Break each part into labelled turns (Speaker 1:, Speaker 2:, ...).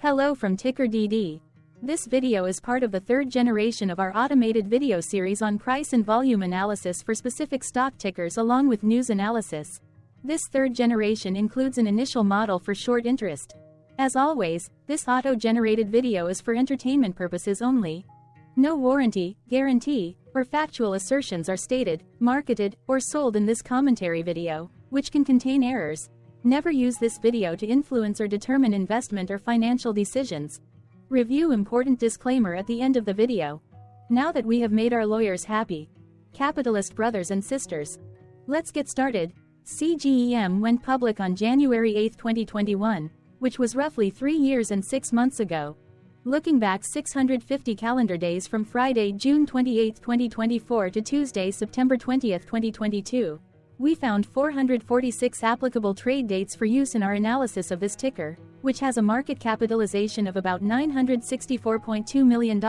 Speaker 1: Hello from TickerDD. This video is part of the third generation of our automated video series on price and volume analysis for specific stock tickers along with news analysis. This third generation includes an initial model for short interest. As always, this auto-generated video is for entertainment purposes only. No warranty, guarantee, or factual assertions are stated, marketed, or sold in this commentary video, which can contain errors. Never use this video to influence or determine investment or financial decisions. Review important disclaimer at the end of the video. Now that we have made our lawyers happy, capitalist brothers and sisters, let's get started. CGEM went public on January 8, 2021, which was roughly 3 years and 6 months ago. Looking back 650 calendar days from Friday, June 28, 2024 to Tuesday, September 20, 2022. We found 446 applicable trade dates for use in our analysis of this ticker, which has a market capitalization of about $964.2 million.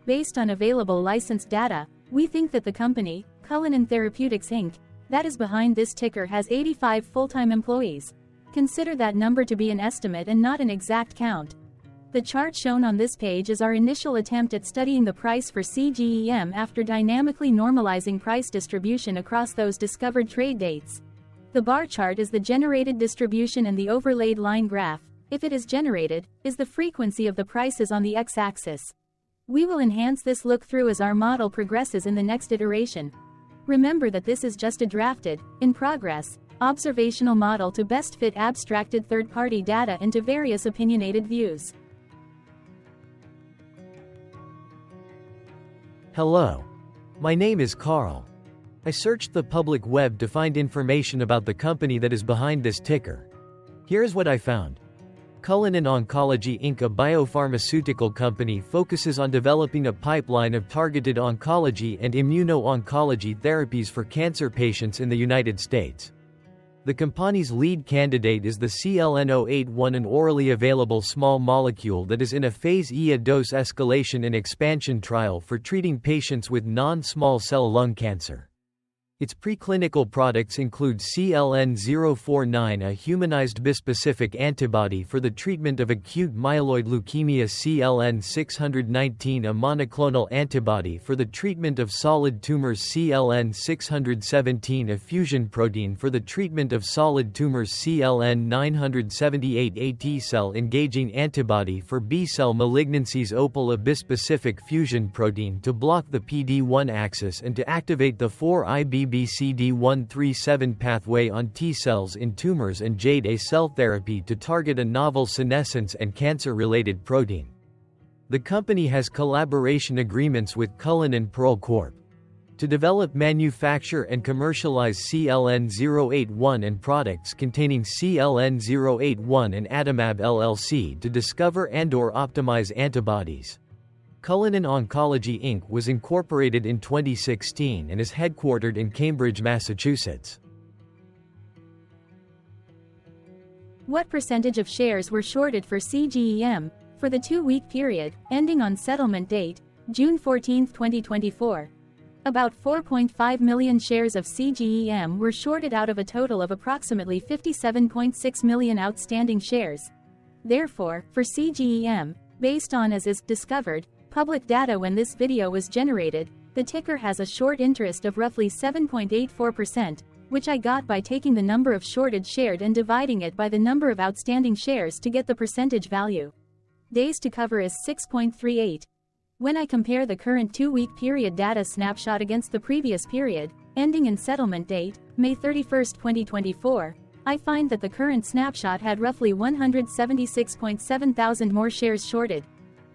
Speaker 1: Based on available licensed data, we think that the company, Cullinan Therapeutics Inc., that is behind this ticker has 85 full-time employees. Consider that number to be an estimate and not an exact count. The chart shown on this page is our initial attempt at studying the price for CGEM after dynamically normalizing price distribution across those discovered trade dates. The bar chart is the generated distribution and the overlaid line graph, if it is generated, is the frequency of the prices on the x-axis. We will enhance this look-through as our model progresses in the next iteration. Remember that this is just a drafted, in progress, observational model to best fit abstracted third-party data into various opinionated views.
Speaker 2: Hello. My name is Carl. I searched the public web to find information about the company that is behind this ticker. Here's what I found. Cullinan Oncology Inc., a biopharmaceutical company, focuses on developing a pipeline of targeted oncology and immuno-oncology therapies for cancer patients in the United States. The company's lead candidate is the CLN-081, an orally available small molecule that is in a Phase IA dose escalation and expansion trial for treating patients with non-small cell lung cancer. Its preclinical products include CLN-049, a humanized bispecific antibody for the treatment of acute myeloid leukemia, CLN-619, a monoclonal antibody for the treatment of solid tumors, CLN-617, a fusion protein for the treatment of solid tumors, CLN-978, a T-cell engaging antibody for B-cell malignancies, OPAL, a bispecific fusion protein to block the PD-1 axis and to activate the 4-IBB-CD137 pathway on T-cells in tumors, and JADE, a cell therapy to target a novel senescence and cancer-related protein. The company has collaboration agreements with Cullinan Pearl Corp. to develop, manufacture and commercialize CLN-081 and products containing CLN-081 and Adimab LLC to discover and/or optimize antibodies. Cullinan Oncology Inc. was incorporated in 2016 and is headquartered in Cambridge, Massachusetts.
Speaker 1: What percentage of shares were shorted for CGEM for the 2-week period ending on settlement date, June 14, 2024? About 4.5 million shares of CGEM were shorted out of a total of approximately 57.6 million outstanding shares. Therefore, for CGEM, based on as is discovered public data when this video was generated, the ticker has a short interest of roughly 7.84%, which I got by taking the number of shorted shared and dividing it by the number of outstanding shares to get the percentage value. Days to cover is 6.38. When I compare the current 2-week period data snapshot against the previous period, ending in settlement date, May 31, 2024, I find that the current snapshot had roughly 176.7 thousand more shares shorted.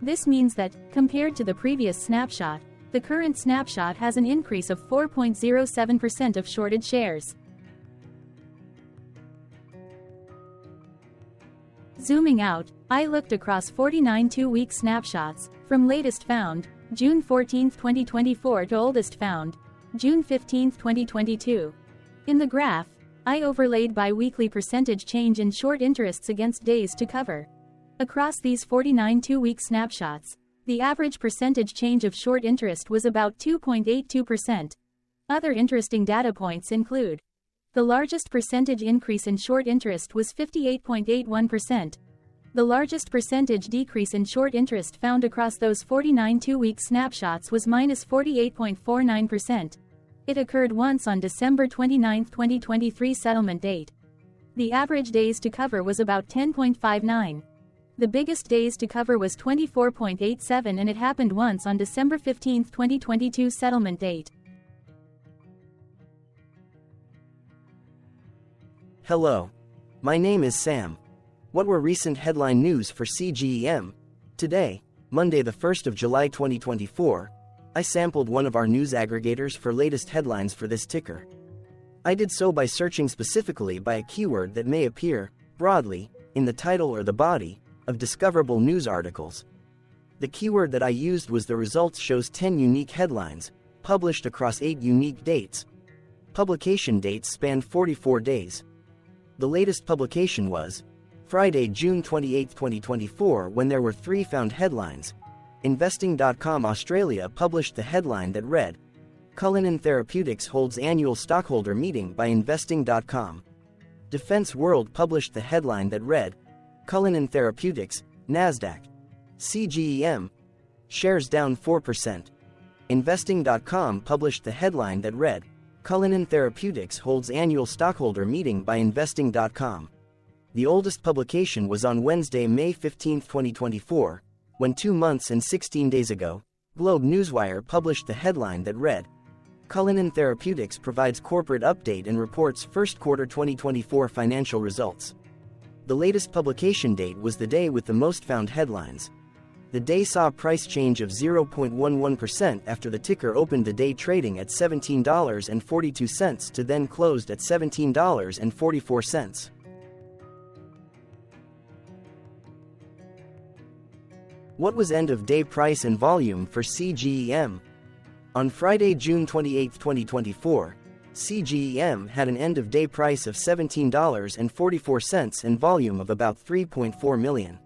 Speaker 1: This means that, compared to the previous snapshot, the current snapshot has an increase of 4.07% of shorted shares. Zooming out, I looked across 49 2-week snapshots, from latest found, June 14, 2024 to oldest found, June 15, 2022. In the graph, I overlaid bi-weekly percentage change in short interests against days to cover. Across these 49 2-week snapshots, the average percentage change of short interest was about 2.82%. Other interesting data points include: the largest percentage increase in short interest was 58.81%. The largest percentage decrease in short interest found across those 49 two-week snapshots was -48.49%. It occurred once on December 29, 2023 settlement date. The average days to cover was about 10.59. The biggest days to cover was 24.87 and it happened once on December 15, 2022 settlement date.
Speaker 3: Hello. My name is Sam. What were recent headline news for CGEM? Today, Monday the 1st of July 2024, I sampled one of our news aggregators for latest headlines for this ticker. I did so by searching specifically by a keyword that may appear, broadly, in the title or the body of discoverable news articles. The keyword that I used was the results shows 10 unique headlines, published across 8 unique dates. Publication dates spanned 44 days. The latest publication was Friday, June 28, 2024, when there were 3 found headlines. Investing.com Australia published the headline that read, Cullinan Therapeutics holds annual stockholder meeting by Investing.com. Defense World published the headline that read, Cullinan Therapeutics, NASDAQ. CGEM. Shares down 4%. Investing.com published the headline that read, Cullinan Therapeutics holds annual stockholder meeting by Investing.com. The oldest publication was on Wednesday, May 15, 2024, when 2 months and 16 days ago, Globe Newswire published the headline that read, Cullinan Therapeutics provides corporate update and reports first quarter 2024 financial results. The latest publication date was the day with the most found headlines. The day saw a price change of 0.11% after the ticker opened the day trading at $17.42 to then closed at $17.44. What was end-of-day price and volume for CGEM? On Friday, June 28, 2024, CGEM had an end-of-day price of $17.44 and volume of about 3.4 million.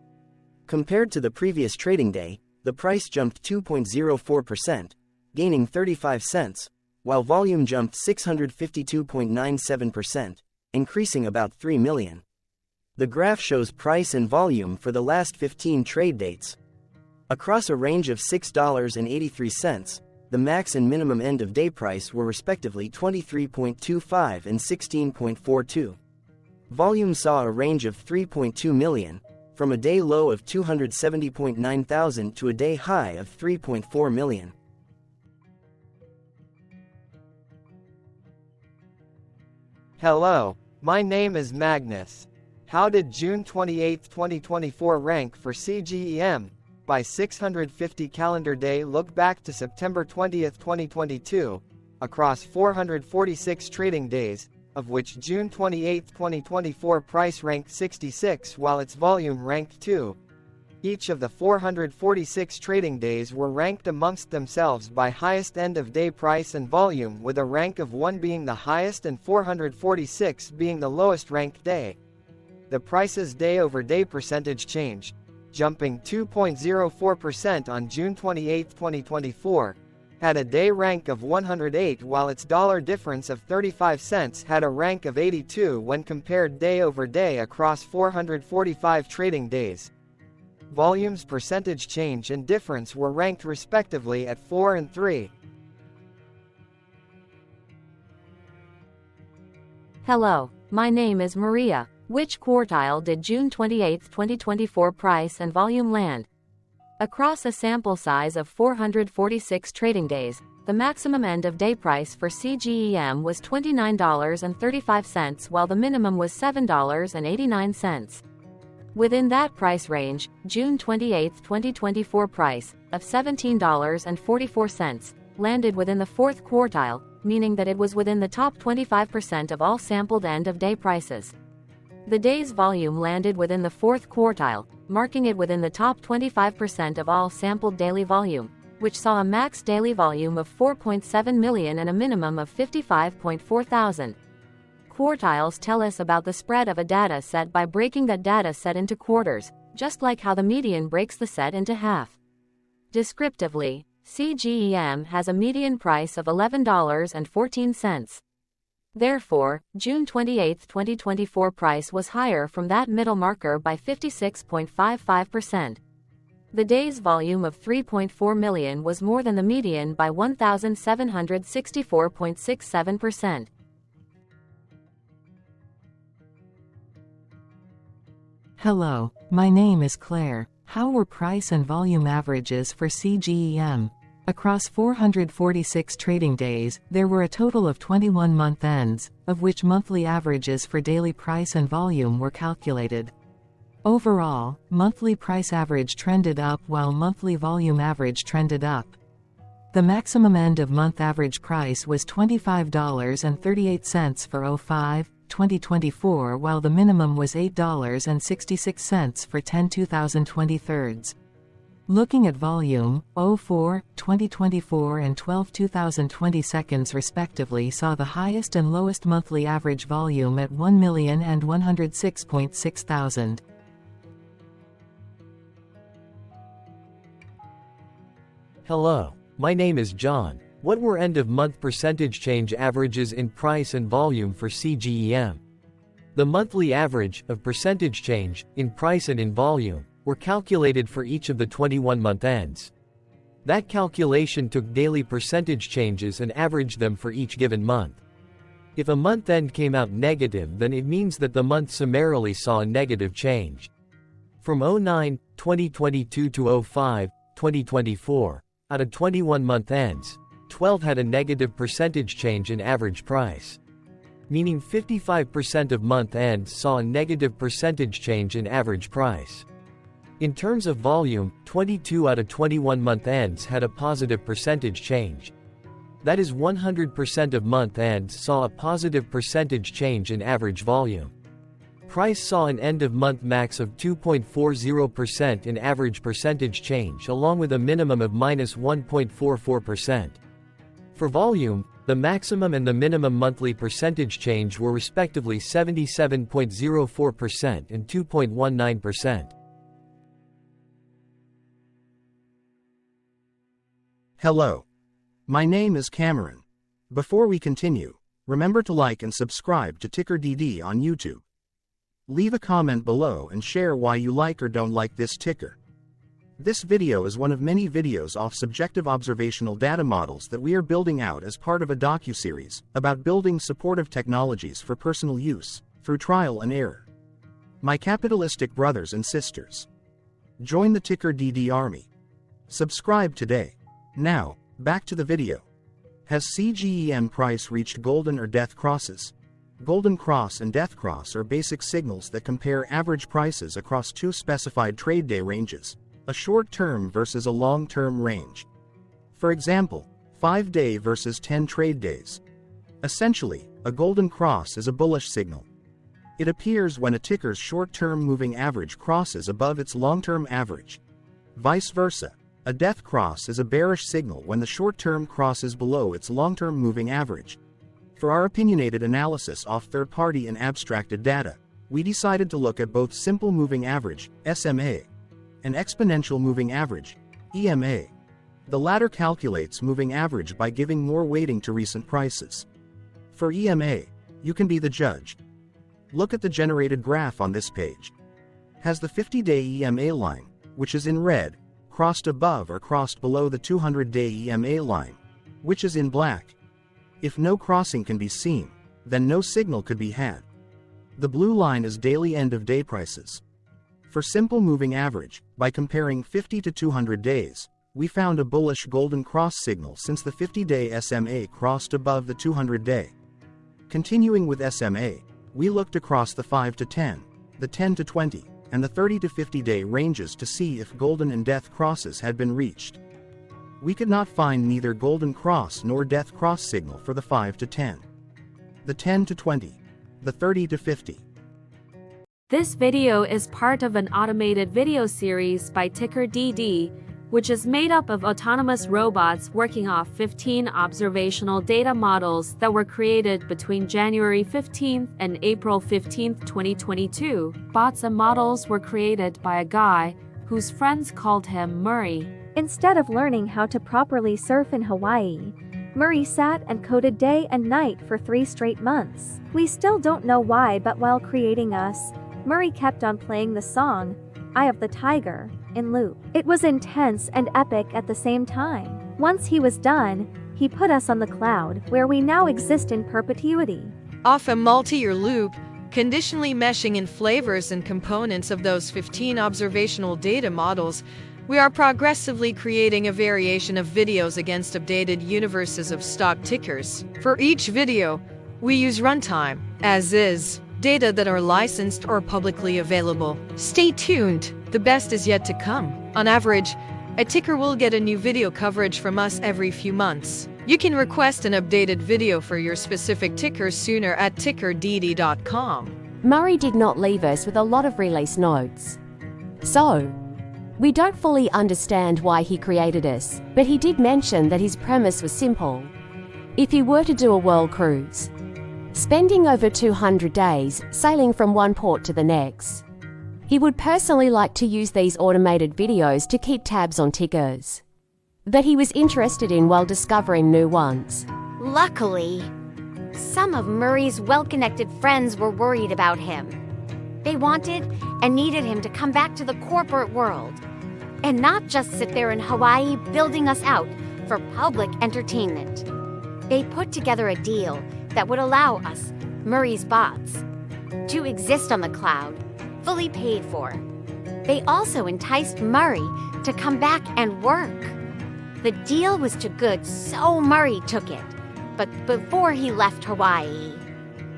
Speaker 3: Compared to the previous trading day, the price jumped 2.04%, gaining 35 cents, while volume jumped 652.97%, increasing about 3 million. The graph shows price and volume for the last 15 trade dates. Across a range of $6.83, the max and minimum end-of-day price were respectively 23.25 and 16.42. Volume saw a range of 3.2 million, from a day low of 270.9 thousand to a day high of 3.4 million.
Speaker 4: Hello, my name is Magnus. How did June 28, 2024 rank for CGEM? By 650 calendar day look back to September 20, 2022, across 446 trading days, of which June 28, 2024 price ranked 66 while its volume ranked 2. Each of the 446 trading days were ranked amongst themselves by highest end-of-day price and volume, with a rank of 1 being the highest and 446 being the lowest ranked day. The price's day-over-day percentage change, jumping 2.04% on June 28, 2024, had a day rank of 108 while its dollar difference of 35 cents had a rank of 82 when compared day over day across 445 trading days. Volume's percentage change and difference were ranked respectively at 4 and 3.
Speaker 5: Hello, my name is Maria. Which quartile did June 28, 2024 price and volume land? Across a sample size of 446 trading days, the maximum end-of-day price for CGEM was $29.35 while the minimum was $7.89. Within that price range, June 28, 2024 price, of $17.44, landed within the fourth quartile, meaning that it was within the top 25% of all sampled end-of-day prices. The day's volume landed within the fourth quartile, marking it within the top 25% of all sampled daily volume, which saw a max daily volume of 4.7 million and a minimum of 55.4 thousand. Quartiles tell us about the spread of a data set by breaking that data set into quarters, just like how the median breaks the set into half. Descriptively, CGEM has a median price of $11.14. Therefore, June 28, 2024 price was higher from that middle marker by 56.55%. The day's volume of 3.4 million was more than the median by 1,764.67%.
Speaker 6: Hello, my name is Claire. How were price and volume averages for CGEM? Across 446 trading days, there were a total of 21 month ends, of which monthly averages for daily price and volume were calculated. Overall, monthly price average trended up while monthly volume average trended up. The maximum end of month average price was $25.38 for 05/2024, while the minimum was $8.66 for 10/2023. Looking at volume, 04/2024 and 12/2020 respectively saw the highest and lowest monthly average volume at 1,000,000 and 106.6 thousand.
Speaker 2: Hello, my name is John. What were end-of-month percentage change averages in price and volume for CGEM? The monthly average of percentage change in price and in volume were calculated for each of the 21-month ends. That calculation took daily percentage changes and averaged them for each given month. If a month end came out negative, then it means that the month summarily saw a negative change. From 09/2022 to 05/2024, out of 21-month ends, 12 had a negative percentage change in average price. Meaning 55% of month ends saw a negative percentage change in average price. In terms of volume, 22 out of 21 month ends had a positive percentage change. That is 100% of month ends saw a positive percentage change in average volume. Price saw an end-of-month max of 2.40% in average percentage change, along with a minimum of -1.44%. For volume, the maximum and the minimum monthly percentage change were respectively 77.04% and 2.19%.
Speaker 7: Hello. My name is Cameron. Before we continue, remember to like and subscribe to TickerDD on YouTube. Leave a comment below and share why you like or don't like this ticker. This video is one of many videos off subjective observational data models that we are building out as part of a docuseries about building supportive technologies for personal use, through trial and error. My capitalistic brothers and sisters, join the TickerDD army. Subscribe today. Now, back to the video. Has CGEM price reached golden or death crosses? Golden cross and death cross are basic signals that compare average prices across two specified trade day ranges, a short-term versus a long-term range. For example, 5-day versus 10 trade days. Essentially, a golden cross is a bullish signal. It appears when a ticker's short-term moving average crosses above its long-term average. Vice versa, a death cross is a bearish signal when the short-term crosses below its long-term moving average. For our opinionated analysis off third-party and abstracted data, we decided to look at both simple moving average, SMA, and exponential moving average, EMA. The latter calculates moving average by giving more weighting to recent prices. For EMA, you can be the judge. Look at the generated graph on this page. Has the 50-day EMA line, which is in red, crossed above or crossed below the 200-day EMA line, which is in black? If no crossing can be seen, then no signal could be had. The blue line is daily end-of-day prices. For simple moving average, by comparing 50 to 200 days, we found a bullish golden cross signal since the 50-day SMA crossed above the 200-day. Continuing with SMA, we looked across the 5 to 10, the 10 to 20, and the 30 to 50-day ranges to see if golden and death crosses had been reached. We could not find neither golden cross nor death cross signal for the 5 to 10, the 10 to 20, the 30 to 50.
Speaker 8: This video is part of an automated video series by TickerDD, which is made up of autonomous robots working off 15 observational data models that were created between January 15th and April 15th, 2022. Bots and models were created by a guy whose friends called him Murray.
Speaker 9: Instead of learning how to properly surf in Hawaii, Murray sat and coded day and night for 3 straight months. We still don't know why, but while creating us, Murray kept on playing the song, Eye of the Tiger, in loop. It was intense and epic at the same time. Once he was done, he put us on the cloud, where we now exist in perpetuity.
Speaker 10: Off a multi-year loop, conditionally meshing in flavors and components of those 15 observational data models, we are progressively creating a variation of videos against updated universes of stock tickers. For each video, we use runtime, as is, data that are licensed or publicly available. Stay tuned, the best is yet to come. On average, a ticker will get a new video coverage from us every few months. You can request an updated video for your specific ticker sooner at TickerDD.com.
Speaker 11: Murray did not leave us with a lot of release notes. So, we don't fully understand why he created us, but he did mention that his premise was simple. If he were to do a world cruise, spending over 200 days sailing from one port to the next, he would personally like to use these automated videos to keep tabs on tickers that he was interested in while discovering new ones.
Speaker 12: Luckily, some of Murray's well-connected friends were worried about him. They wanted and needed him to come back to the corporate world and not just sit there in Hawaii building us out for public entertainment. They put together a deal that would allow us, Murray's bots, to exist on the cloud, fully paid for. They also enticed Murray to come back and work. The deal was too good, so Murray took it. But before he left Hawaii,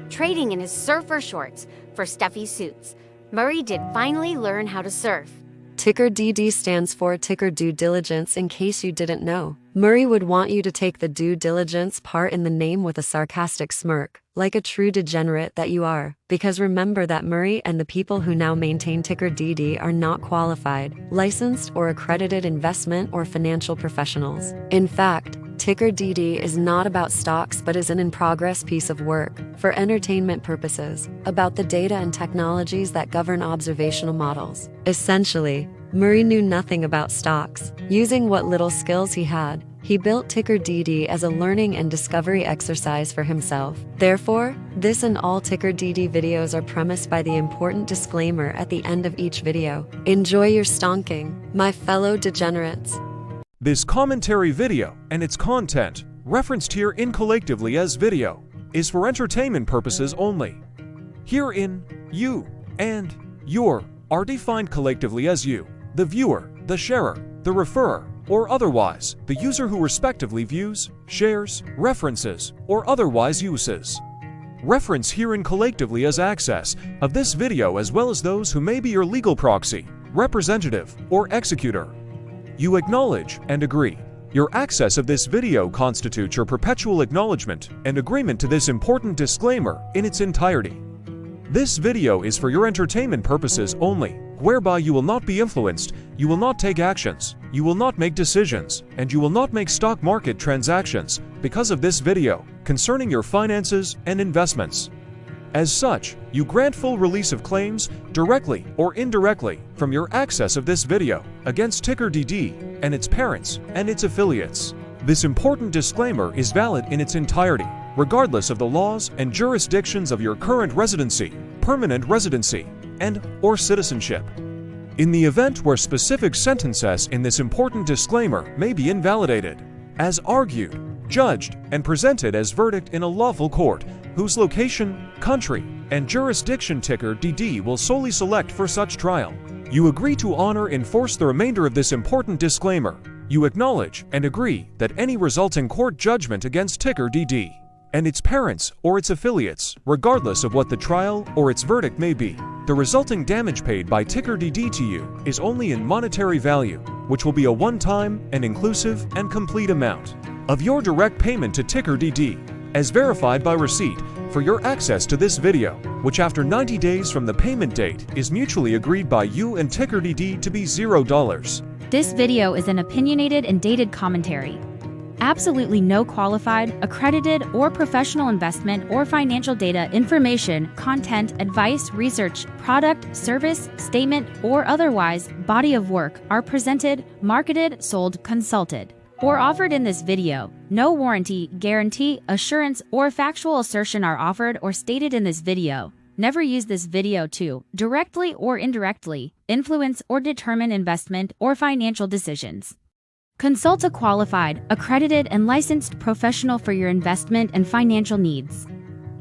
Speaker 12: trading in his surfer shorts for stuffy suits, Murray did finally learn how to surf.
Speaker 13: TickerDD stands for Ticker Due Diligence, in case you didn't know. Murray would want you to take the due diligence part in the name with a sarcastic smirk, like a true degenerate that you are. Because remember that Murray and the people who now maintain TickerDD are not qualified, licensed, or accredited investment or financial professionals. In fact, TickerDD is not about stocks but is an in-progress piece of work, for entertainment purposes, about the data and technologies that govern observational models. Essentially, Murray knew nothing about stocks. Using what little skills he had, he built TickerDD as a learning and discovery exercise for himself. Therefore, this and all TickerDD videos are premised by the important disclaimer at the end of each video. Enjoy your stonking, my fellow degenerates.
Speaker 14: This commentary video and its content, referenced here collectively as video, is for entertainment purposes only. Herein, you and your are defined collectively as you, the viewer, the sharer, the referrer, or otherwise, the user who respectively views, shares, references, or otherwise uses. Reference herein collectively as access of this video as well as those who may be your legal proxy, representative, or executor. You acknowledge and agree. Your access of this video constitutes your perpetual acknowledgement and agreement to this important disclaimer in its entirety. This video is for your entertainment purposes only, whereby you will not be influenced, you will not take actions, you will not make decisions, and you will not make stock market transactions because of this video concerning your finances and investments. As such, you grant full release of claims, directly or indirectly, from your access of this video against TickerDD and its parents and its affiliates. This important disclaimer is valid in its entirety, regardless of the laws and jurisdictions of your current residency, permanent residency, and/or citizenship. In the event where specific sentences in this important disclaimer may be invalidated, as argued, judged, and presented as verdict in a lawful court, whose location, country, and jurisdiction TickerDD will solely select for such trial. You agree to honor and enforce the remainder of this important disclaimer. You acknowledge and agree that any resulting court judgment against TickerDD and its parents or its affiliates, regardless of what the trial or its verdict may be, the resulting damage paid by TickerDD to you is only in monetary value, which will be a one-time and inclusive and complete amount of your direct payment to TickerDD, as verified by receipt, for your access to this video, which after 90 days from the payment date is mutually agreed by you and TickerDD to be $0.
Speaker 15: This video is an opinionated and dated commentary. Absolutely no qualified, accredited, or professional investment or financial data, information, content, advice, research, product, service, statement, or otherwise body of work are presented, marketed, sold, consulted. or offered in this video. No warranty, guarantee, assurance, or factual assertion are offered or stated in this video. Never use this video to, directly or indirectly, influence or determine investment or financial decisions. Consult a qualified, accredited, and licensed professional for your investment and financial needs.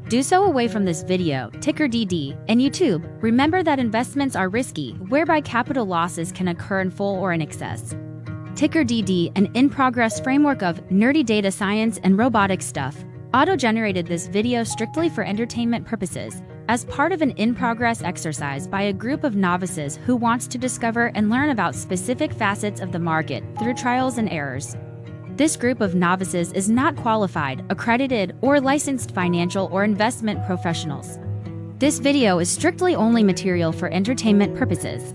Speaker 15: Do so away from this video, TickerDD, and YouTube. Remember that investments are risky, whereby capital losses can occur in full or in excess. TickerDD, an in-progress framework of nerdy data science and robotic stuff, auto-generated this video strictly for entertainment purposes, as part of an in-progress exercise by a group of novices who wants to discover and learn about specific facets of the market through trials and errors. This group of novices is not qualified, accredited, or licensed financial or investment professionals. This video is strictly only material for entertainment purposes.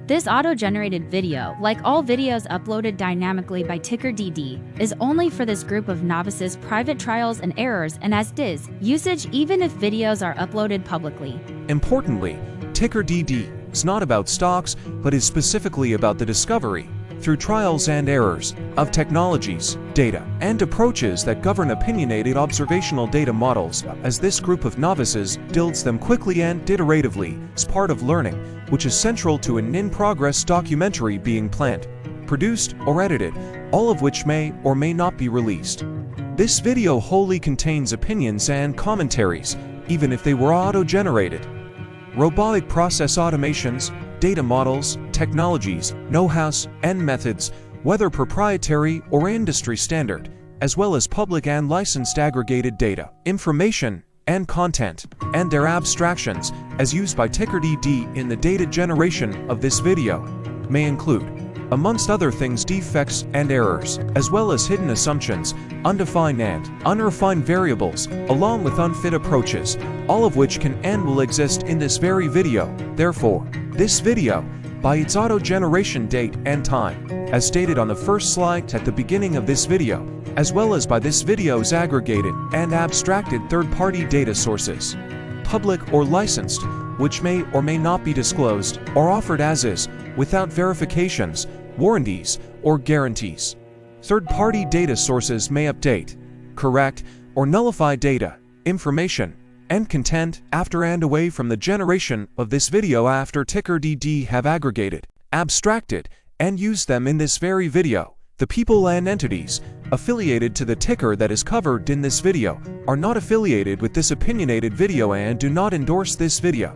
Speaker 15: This auto-generated video, like all videos uploaded dynamically by TickerDD, is only for this group of novices' private trials and errors and as is usage even if videos are uploaded publicly.
Speaker 14: Importantly, TickerDD is not about stocks, but is specifically about the discovery, through trials and errors, of technologies, data, and approaches that govern opinionated observational data models, as this group of novices builds them quickly and iteratively as part of learning, which is central to an in-progress documentary being planned, produced, or edited, all of which may or may not be released. This video wholly contains opinions and commentaries, even if they were auto-generated. Robotic process automations, data models, technologies, know-hows, and methods, whether proprietary or industry standard, as well as public and licensed aggregated data, information, and content, and their abstractions, as used by TickerDD in the data generation of this video, may include, amongst other things, defects and errors, as well as hidden assumptions, undefined and unrefined variables, along with unfit approaches, all of which can and will exist in this very video. Therefore, this video, by its auto-generation date and time, as stated on the first slide at the beginning of this video, as well as by this video's aggregated and abstracted third-party data sources, public or licensed, which may or may not be disclosed or offered as is, without verifications, warranties, or guarantees. Third-party data sources may update, correct, or nullify data, information, and content after and away from the generation of this video after TickerDD have aggregated, abstracted, and used them in this very video. The people and entities affiliated to the ticker that is covered in this video are not affiliated with this opinionated video and do not endorse this video.